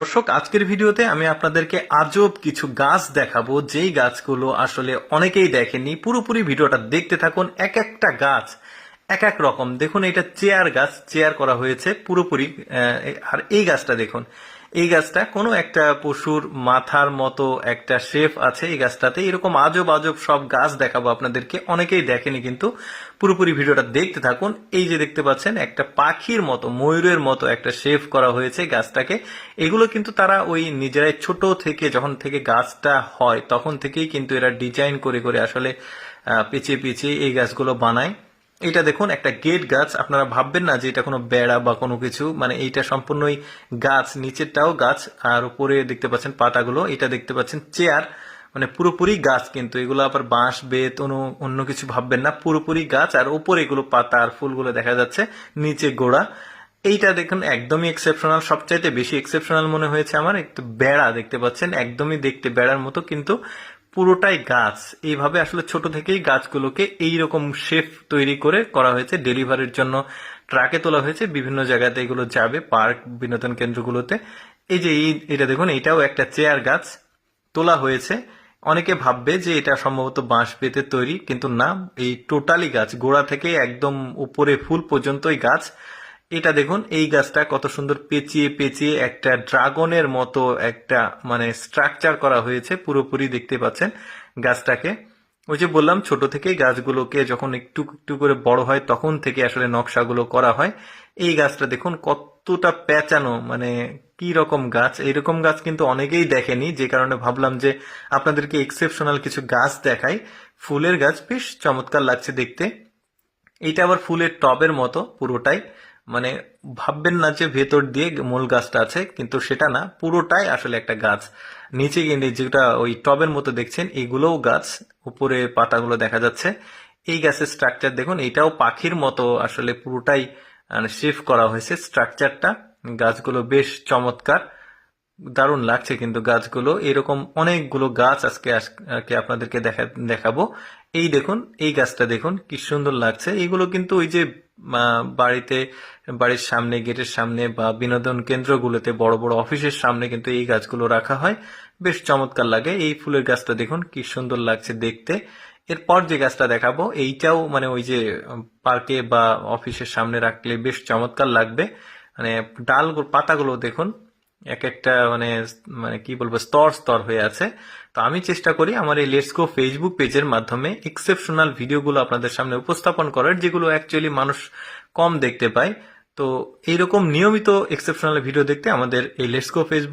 দর্শক, আজকের ভিডিওতে আমি আপনাদেরকে আজব কিছু গাছ দেখাবো, যেই গাছগুলো আসলে অনেকেই দেখেনি। পুরোপুরি ভিডিওটা দেখতে থাকুন। এক একটা গাছ এক এক রকম। দেখুন, এটা চেয়ার গাছ, চেয়ার করা হয়েছে পুরোপুরি। আর এই গাছটা দেখুন, এই গাছটা কোনো একটা পশুর মাথার মতো একটা শেপ আছে এই গাছটাতে। এরকম আজব আজব সব গাছ দেখাবো আপনাদেরকে, অনেকেই দেখেনি কিন্তু। পুরোপুরি ভিডিওটা দেখতে থাকুন। এই যে দেখতে পাচ্ছেন, একটা পাখির মতো, ময়ূরের মতো একটা শেপ করা হয়েছে গাছটাকে। এগুলো কিন্তু তারা ওই নিজেরাই ছোট থেকে, যখন থেকে গাছটা হয় তখন থেকেই কিন্তু এরা ডিজাইন করে করে আসলে পেঁচিয়ে পেঁচিয়ে এই গাছগুলো বানায়। এটা দেখুন, একটা গেট গাছ। আপনারা ভাববেন না যে এটা কোনো বেড়া বা কোনো কিছু, মানে এইটা সম্পূর্ণই গাছ, নিচেরটাও গাছ আর উপরে দেখতে পাচ্ছেন পাতাগুলো। এটা দেখতে পাচ্ছেন চেয়ার, মানে পুরোপুরি গাছ কিন্তু। এগুলো আবার বাঁশ বেত অন্য কিছু ভাববেন না, পুরোপুরি গাছ। আর উপরে এগুলো পাতা আর ফুলগুলো দেখা যাচ্ছে, নিচে গোড়া। এইটা দেখুন, একদমই এক্সেপশনাল। সবচাইতে বেশি এক্সেপশনাল মনে হয়েছে আমার একটু বেড়া দেখতে পাচ্ছেন, একদমই দেখতে বেড়ার মতো কিন্তু পুরোটাই গাছ। এইভাবে আসলে ছোট থেকেই গাছগুলোকে এইরকম শেপ তৈরি করে করা হয়েছে। ডেলিভারির জন্য ট্রাকে তোলা হয়েছে, বিভিন্ন জায়গাতে এগুলো যাবে, পার্ক, বিনোদন কেন্দ্রগুলোতে। এই যে এটা দেখুন, এটাও একটা চেয়ার গাছ তোলা হয়েছে। অনেকে ভাববে যে এটা সম্ভবত বাঁশ বেতের তৈরি, কিন্তু না, এই টোটালি গাছ, গোড়া থেকে একদম উপরে ফুল পর্যন্তই গাছ। এটা দেখুন, এই গাছটা কত সুন্দর পেঁচিয়ে পেঁচিয়ে একটা ড্রাগনের মতো একটা মানে স্ট্রাকচার করা হয়েছে পুরোপুরি, দেখতে পাচ্ছেন গাছটাকে। ওই যে বললাম, ছোট থেকেই গাছগুলোকে যখন একটু একটু করে বড় হয় তখন থেকে আসলে নকশাগুলো করা হয়। এই গাছটা দেখুন কতটা পেঁচানো, মানে কি রকম গাছ। এইরকম গাছ কিন্তু অনেকেই দেখেনি, যে কারণে ভাবলাম যে আপনাদেরকে এক্সেপশনাল কিছু গাছ দেখাই। ফুলের গাছ, বেশ চমৎকার লাগছে দেখতে। এইটা আবার ফুলের টবের মতো পুরোটাই, মানে ভাববেন না যে ভেতর দিয়ে মূল গাছটা আছে, কিন্তু সেটা না, পুরোটাই আসলে একটা গাছ। নিচে গিয়ে যেটা ওই টবের মতো দেখছেন, এগুলোও গাছ, উপরে পাতাগুলো দেখা যাচ্ছে। এই গাছের স্ট্রাকচার দেখুন, এটাও পাখির মতো আসলে পুরোটাই শেপ করা হয়েছে স্ট্রাকচারটা। গাছগুলো বেশ চমৎকার, দারুণ লাগছে কিন্তু গাছগুলো। এরকম অনেকগুলো গাছ আজকে আপনাদেরকে দেখাবো। এই দেখুন, এই গাছটা দেখুন কি সুন্দর লাগছে। এগুলো কিন্তু ওই যে বাড়ির সামনে, গেটের সামনে বা বিনোদন কেন্দ্রগুলোতে, বড় বড় অফিসের সামনে কিন্তু এই গাছগুলো রাখা হয়, বেশ চমৎকার লাগে। এই ফুলের গাছটা দেখুন কি সুন্দর লাগছে দেখতে। এরপর যে গাছটা দেখাবো, এইটাও মানে ওই যে পার্কে বা অফিসের সামনে রাখলে বেশ চমৎকার লাগবে। মানে পাতাগুলো দেখুন, এক একটা মানে মানে কি বলবো, স্তর স্তর হয়ে আছে। তো আমি চেষ্টা করি আমার এই লেটস গো ফেসবুক পেজের মাধ্যমে এক্সেপশনাল ভিডিওগুলো আপনাদের সামনে উপস্থাপন করার, যেগুলো অ্যাকচুয়ালি মানুষ কম দেখতে পায়। তো এইরকম নিয়মিত এক্সেপশনাল ভিডিও দেখতে আমাদের এই লেটস গো ফেসবুক